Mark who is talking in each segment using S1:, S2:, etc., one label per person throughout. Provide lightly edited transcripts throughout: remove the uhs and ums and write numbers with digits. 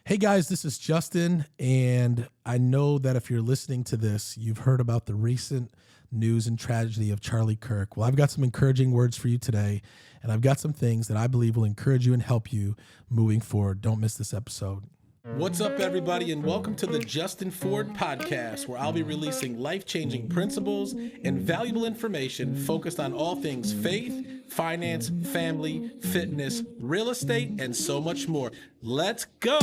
S1: Hey guys, this is Justin, and I know that if you're listening to this, you've heard about the recent news and tragedy of Charlie Kirk. Well, I've got some encouraging words for you today, and I've got some things that I believe will encourage you and help you moving forward. Don't miss this episode. What's up, everybody, and welcome to the Justin Ford Podcast, where I'll be releasing life-changing principles and valuable information focused on all things faith, finance, family, fitness, real estate, and so much more. Let's go!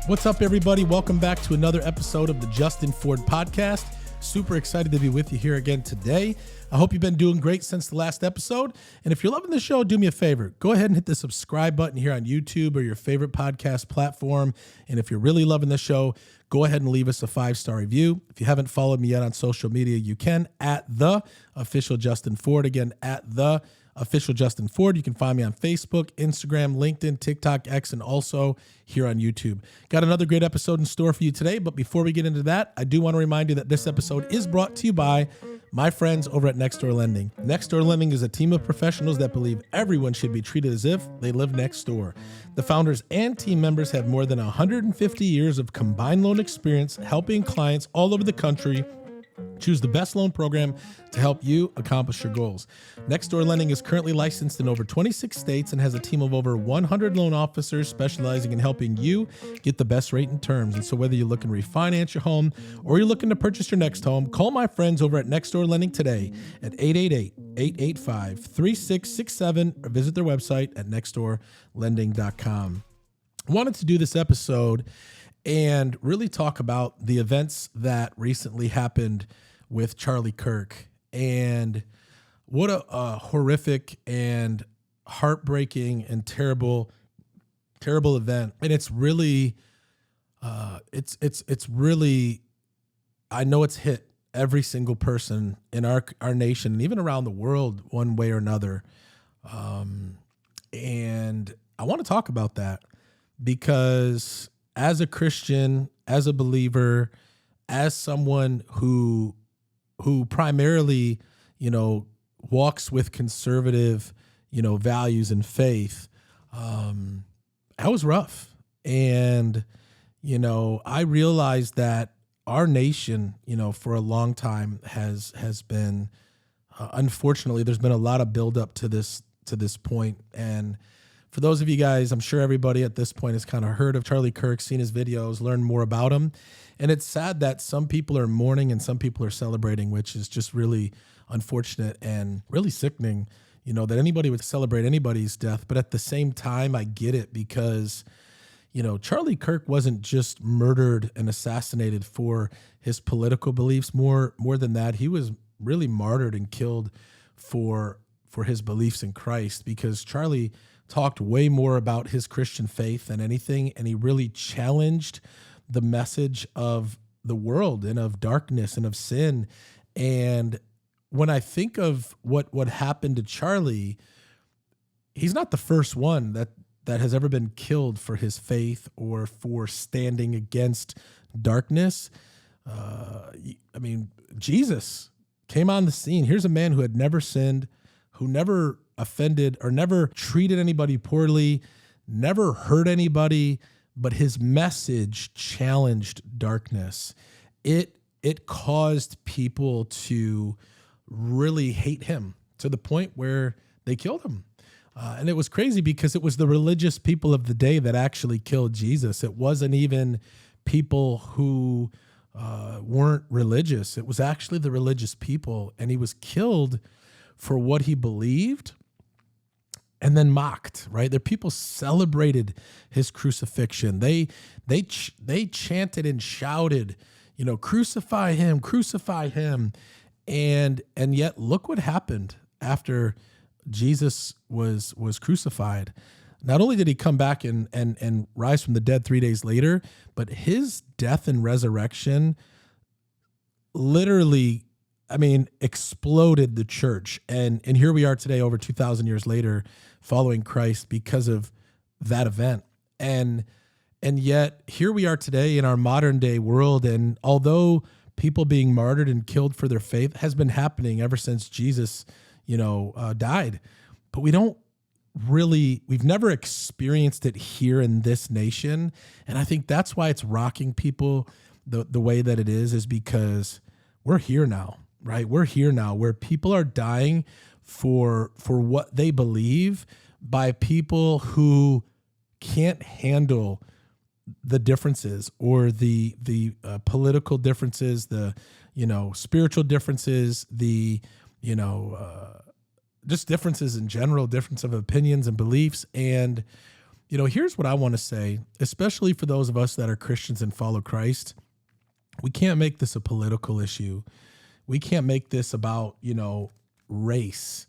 S1: What's up, everybody? Welcome back to another episode of the Justin Ford Podcast. Super excited to be with you here again today. I hope you've been doing great since the last episode. And if you're loving the show, do me a favor. Go ahead and hit the subscribe button here on YouTube or your favorite podcast platform. And if you're really loving the show, go ahead and leave us a 5-star review. If you haven't followed me yet on social media, you can at the official Justin Ford. Again, at the official Justin Ford. You can find me on Facebook, Instagram, LinkedIn, TikTok, X, and also here on YouTube. Got another great episode in store for you today, but before we get into that, I do want to remind you that this episode is brought to you by my friends over at Nextdoor Lending. Nextdoor Lending is a team of professionals that believe everyone should be treated as if they live next door. The founders and team members have more than 150 years of combined loan experience helping clients all over the country choose the best loan program to help you accomplish your goals. Nextdoor Lending is currently licensed in over 26 states and has a team of over 100 loan officers specializing in helping you get the best rate and terms. And so whether you're looking to refinance your home or you're looking to purchase your next home, call my friends over at Nextdoor Lending today at 888-885-3667 or visit their website at nextdoorlending.com. I wanted to do this episode and really talk about the events that recently happened with Charlie Kirk and what a horrific and heartbreaking and terrible event. And it's really, it's really, I know it's hit every single person in our nation and even around the world one way or another. And I want to talk about that because as a Christian, as a believer, as someone who primarily, walks with conservative, values and faith, that was rough. And, I realized that our nation, for a long time has been, unfortunately, there's been a lot of buildup to this point. And for those of you guys, I'm sure everybody at this point has kind of heard of Charlie Kirk, seen his videos, learned more about him. And it's sad that some people are mourning and some people are celebrating, which is just really unfortunate and really sickening, that anybody would celebrate anybody's death. But at the same time, I get it because, Charlie Kirk wasn't just murdered and assassinated for his political beliefs. More than that, he was really martyred and killed for his beliefs in Christ, because Charlie talked way more about his Christian faith than anything, and he really challenged the message of the world and of darkness and of sin. And when I think of what happened to Charlie, he's not the first one that has ever been killed for his faith or for standing against darkness. Jesus came on the scene. Here's a man who had never sinned, who never offended or never treated anybody poorly, never hurt anybody, but his message challenged darkness. It caused people to really hate him to the point where they killed him. And it was crazy because it was the religious people of the day that actually killed Jesus. It wasn't even people who weren't religious. It was actually the religious people, and he was killed for what he believed and then mocked, right? The people celebrated his crucifixion. They chanted and shouted, crucify him, crucify him. And yet look what happened after Jesus was crucified. Not only did he come back and rise from the dead 3 days later, but his death and resurrection literally, exploded the church. And here we are today, over 2,000 years later, following Christ because of that event. And And yet here we are today in our modern day world. And although people being martyred and killed for their faith has been happening ever since Jesus, died, but we've never experienced it here in this nation. And I think that's why it's rocking people the way that it is because we're here now, right? We're here now where people are dying for what they believe by people who can't handle the differences or the political differences, the spiritual differences, the just differences in general, difference of opinions and beliefs. And here's what I want to say, especially for those of us that are Christians and follow Christ. We can't make this a political issue. We can't make this about race,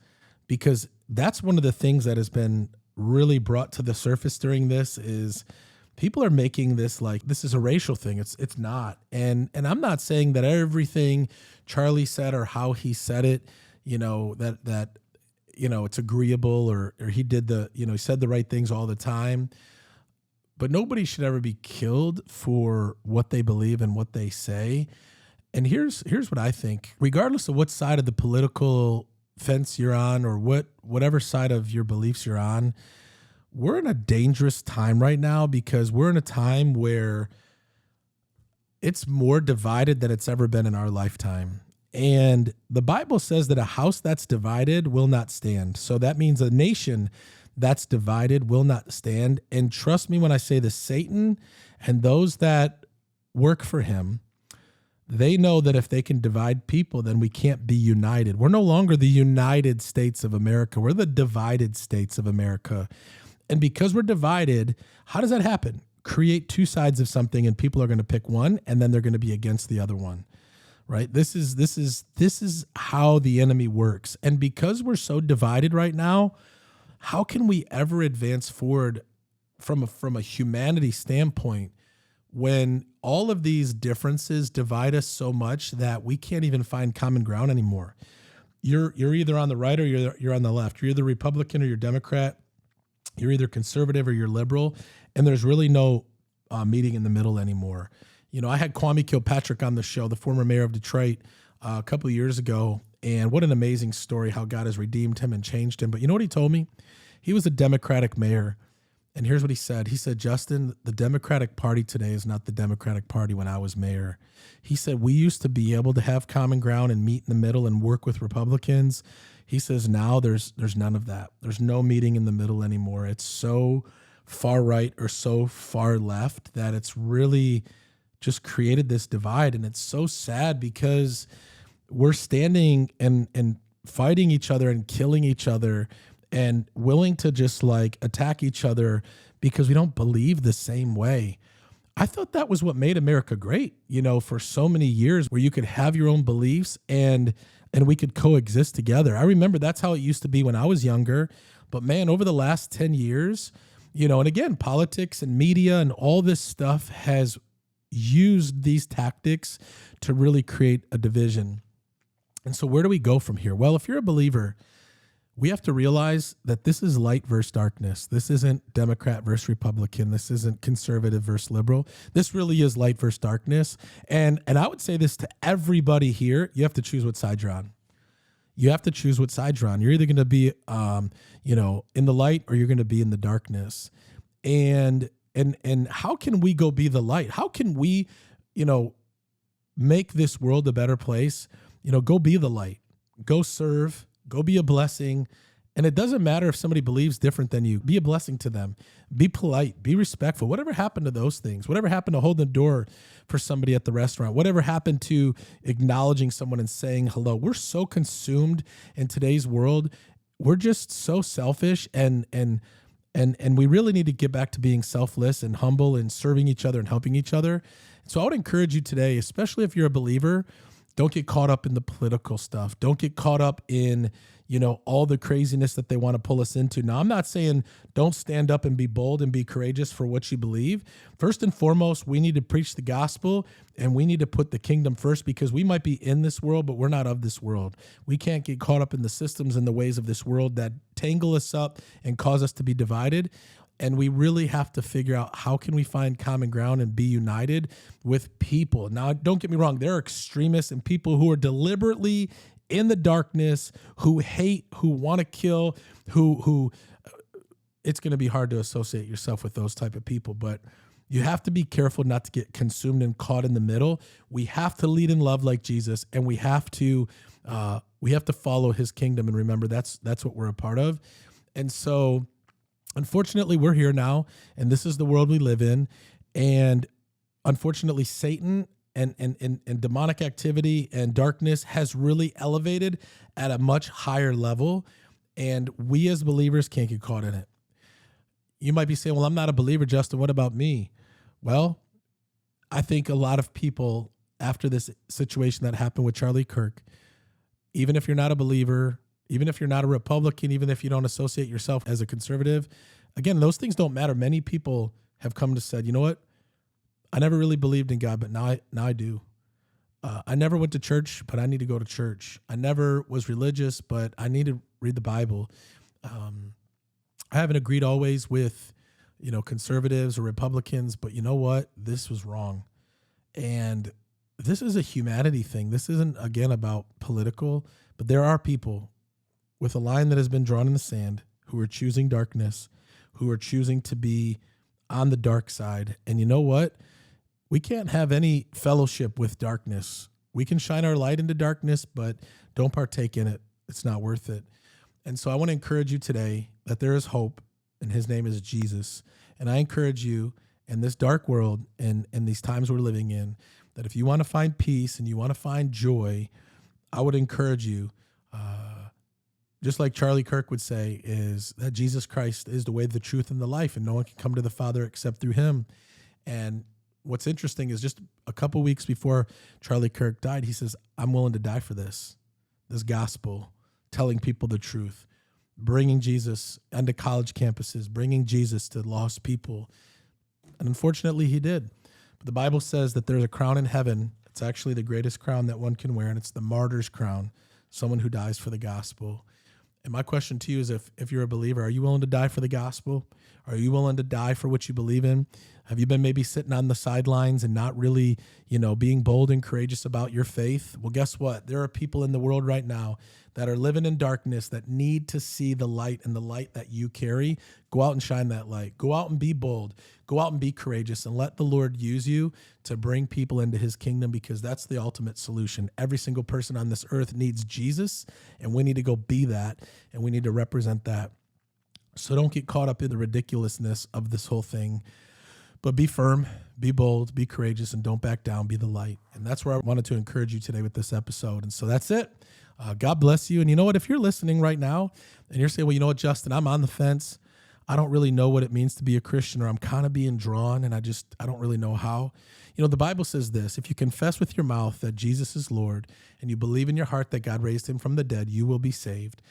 S1: because that's one of the things that has been really brought to the surface during this is people are making this like this is a racial thing. It's not. And I'm not saying that everything Charlie said or how he said it, that it's agreeable or he did he said the right things all the time. But nobody should ever be killed for what they believe and what they say. And here's what I think. Regardless of what side of the political fence you're on or whatever side of your beliefs you're on, we're in a dangerous time right now because we're in a time where it's more divided than it's ever been in our lifetime. And the Bible says that a house that's divided will not stand. So that means a nation that's divided will not stand. And trust me when I say this, Satan and those that work for him, they know that if they can divide people, then we can't be united. We're no longer the United States of America. We're the divided states of America. And because we're divided, how does that happen? Create two sides of something and people are going to pick one and then they're going to be against the other one. Right? This is how the enemy works. And because we're so divided right now, how can we ever advance forward from a humanity standpoint when all of these differences divide us so much that we can't even find common ground anymore? You're either on the right or you're on the left. You're either Republican or you're Democrat. You're either conservative or you're liberal, and there's really no meeting in the middle anymore. I had Kwame Kilpatrick on the show, the former mayor of Detroit, a couple of years ago, and what an amazing story how God has redeemed him and changed him. But you know what he told me? He was a Democratic mayor, and here's what he said. He said, Justin, the Democratic Party today is not the Democratic Party when I was mayor. He said, we used to be able to have common ground and meet in the middle and work with Republicans. He says, now there's none of that. There's no meeting in the middle anymore. It's so far right or so far left that it's really just created this divide. And it's so sad because we're standing and fighting each other and killing each other and willing to just like attack each other because we don't believe the same way. I thought that was what made America great, for so many years, where you could have your own beliefs and we could coexist together. I remember that's how it used to be when I was younger. But man, over the last 10 years, and again, politics and media and all this stuff has used these tactics to really create a division. And so where do we go from here? Well, if you're a believer, we have to realize that this is light versus darkness. This isn't Democrat versus Republican. This isn't conservative versus liberal. This really is light versus darkness. And I would say this to everybody here. You have to choose what side you're on. You have to choose what side you're on. You're either going to be, in the light or you're going to be in the darkness. And how can we go be the light? How can we, make this world a better place? Go be the light. Go serve. Go be a blessing. And it doesn't matter if somebody believes different than you. Be a blessing to them. Be polite. Be respectful. Whatever happened to those things? Whatever happened to holding the door for somebody at the restaurant? Whatever happened to acknowledging someone and saying hello? We're so consumed in today's world. We're just so selfish and we really need to get back to being selfless and humble and serving each other and helping each other. So I would encourage you today, especially if you're a believer, don't get caught up in the political stuff. Don't get caught up in, all the craziness that they want to pull us into. Now, I'm not saying don't stand up and be bold and be courageous for what you believe. First and foremost, we need to preach the gospel and we need to put the kingdom first because we might be in this world, but we're not of this world. We can't get caught up in the systems and the ways of this world that tangle us up and cause us to be divided. And we really have to figure out how can we find common ground and be united with people. Now, don't get me wrong. There are extremists and people who are deliberately in the darkness, who hate, who want to kill, who it's going to be hard to associate yourself with those type of people. But you have to be careful not to get consumed and caught in the middle. We have to lead in love like Jesus, and we have to follow his kingdom. And remember, that's what we're a part of. And so, unfortunately, we're here now, and this is the world we live in. And unfortunately, Satan and demonic activity and darkness has really elevated at a much higher level, and we as believers can't get caught in it. You might be saying, well, I'm not a believer, Justin. What about me? Well, I think a lot of people, after this situation that happened with Charlie Kirk, even if you're not a believer, even if you're not a Republican, even if you don't associate yourself as a conservative, again, those things don't matter. Many people have come to said, you know what? I never really believed in God, but now I do. I never went to church, but I need to go to church. I never was religious, but I need to read the Bible. I haven't agreed always with, conservatives or Republicans, but you know what? This was wrong. And this is a humanity thing. This isn't, again, about political, but there are people with a line that has been drawn in the sand who are choosing darkness, who are choosing to be on the dark side. And you know what? We can't have any fellowship with darkness. We can shine our light into darkness, but don't partake in it. It's not worth it. And so I want to encourage you today that there is hope, and his name is Jesus. And I encourage you in this dark world and these times we're living in, that if you want to find peace and you want to find joy, I would encourage you, just like Charlie Kirk would say, is that Jesus Christ is the way, the truth, and the life, and no one can come to the Father except through him. And what's interesting is just a couple weeks before Charlie Kirk died, he says, I'm willing to die for this gospel, telling people the truth, bringing Jesus onto college campuses, bringing Jesus to lost people. And unfortunately, he did. But the Bible says that there's a crown in heaven. It's actually the greatest crown that one can wear, and it's the martyr's crown, someone who dies for the gospel. And my question to you is, if you're a believer, are you willing to die for the gospel? Are you willing to die for what you believe in? Have you been maybe sitting on the sidelines and not really, being bold and courageous about your faith? Well, guess what? There are people in the world right now that are living in darkness that need to see the light, and the light that you carry. Go out and shine that light. Go out and be bold. Go out and be courageous, and let the Lord use you to bring people into his kingdom, because that's the ultimate solution. Every single person on this earth needs Jesus, and we need to go be that, and we need to represent that. So don't get caught up in the ridiculousness of this whole thing, but be firm, be bold, be courageous, and don't back down. Be the light. And that's where I wanted to encourage you today with this episode. And so that's it. God bless you. And you know what? If you're listening right now and you're saying, well, you know what, Justin, I'm on the fence. I don't really know what it means to be a Christian, or I'm kind of being drawn and I don't really know how. The Bible says this: if you confess with your mouth that Jesus is Lord and you believe in your heart that God raised him from the dead, you will be saved.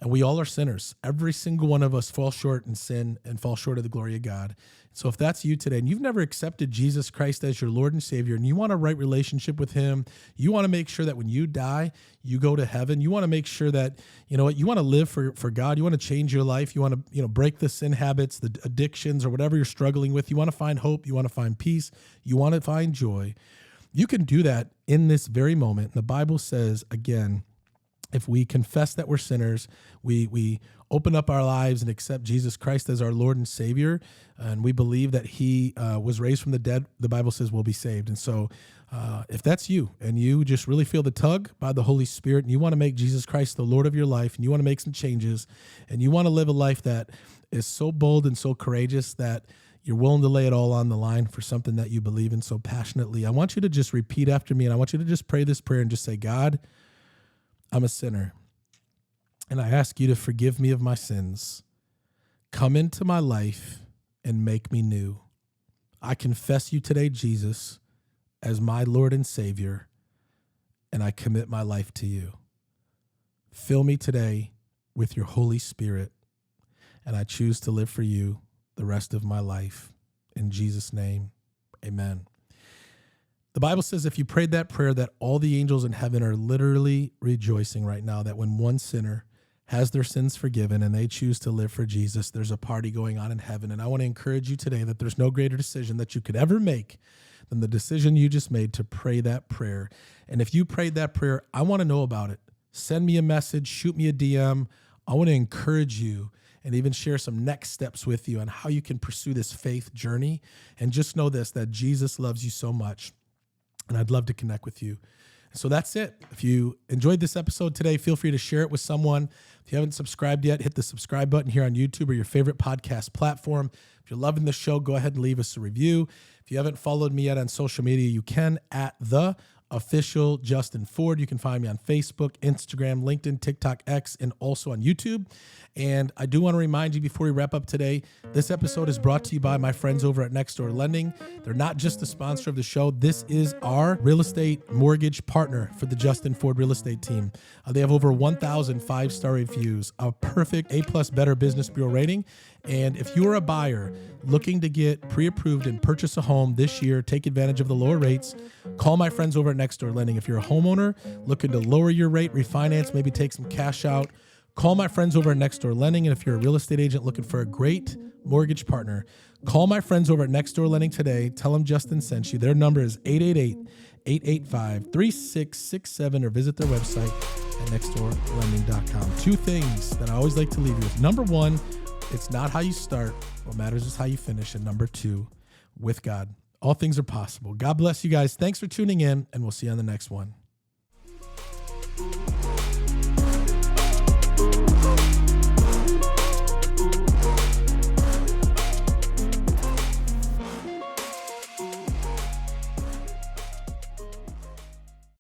S1: And we all are sinners. Every single one of us fall short in sin and fall short of the glory of God. So if that's you today and you've never accepted Jesus Christ as your Lord and Savior, and you want a right relationship with him, you want to make sure that when you die, you go to heaven. You want to make sure that, you want to live for God. You want to change your life. You want to, break the sin habits, the addictions, or whatever you're struggling with. You want to find hope. You want to find peace. You want to find joy. You can do that in this very moment. And the Bible says, again, if we confess that we're sinners, we open up our lives and accept Jesus Christ as our Lord and Savior, and we believe that he was raised from the dead, the Bible says we'll be saved. And so if that's you, and you just really feel the tug by the Holy Spirit, and you want to make Jesus Christ the Lord of your life, and you want to make some changes, and you want to live a life that is so bold and so courageous that you're willing to lay it all on the line for something that you believe in so passionately, I want you to just repeat after me, and I want you to just pray this prayer and just say, God, I'm a sinner, and I ask you to forgive me of my sins. Come into my life and make me new. I confess you today, Jesus, as my Lord and Savior, and I commit my life to you. Fill me today with your Holy Spirit, and I choose to live for you the rest of my life. In Jesus' name, amen. The Bible says if you prayed that prayer, that all the angels in heaven are literally rejoicing right now, that when one sinner has their sins forgiven and they choose to live for Jesus, there's a party going on in heaven. And I want to encourage you today that there's no greater decision that you could ever make than the decision you just made to pray that prayer. And if you prayed that prayer, I want to know about it. Send me a message, shoot me a DM. I want to encourage you and even share some next steps with you on how you can pursue this faith journey. And just know this, that Jesus loves you so much. And I'd love to connect with you. So that's it. If you enjoyed this episode today, feel free to share it with someone. If you haven't subscribed yet, hit the subscribe button here on YouTube or your favorite podcast platform. If you're loving the show, go ahead and leave us a review. If you haven't followed me yet on social media, you can at the official Justin Ford. You can find me on Facebook, Instagram, LinkedIn, TikTok, X, and also on YouTube. And I do want to remind you before we wrap up today, this episode is brought to you by my friends over at Nextdoor Lending. They're not just the sponsor of the show. This is our real estate mortgage partner for the Justin Ford real estate team. They have over 1,000 5-star reviews, a perfect A+ Better Business Bureau rating. And if you're a buyer looking to get pre-approved and purchase a home this year, take advantage of the lower rates, call my friends over at Nextdoor Lending. If you're a homeowner looking to lower your rate, refinance, maybe take some cash out, call my friends over at Nextdoor Lending. And if you're a real estate agent looking for a great mortgage partner, call my friends over at Nextdoor Lending today. Tell them Justin sent you. Their number is 888-885-3667 or visit their website at nextdoorlending.com. Two things that I always like to leave you with. Number one, it's not how you start. What matters is how you finish. And number two, with God, all things are possible. God bless you guys. Thanks for tuning in, and we'll see you on the next one.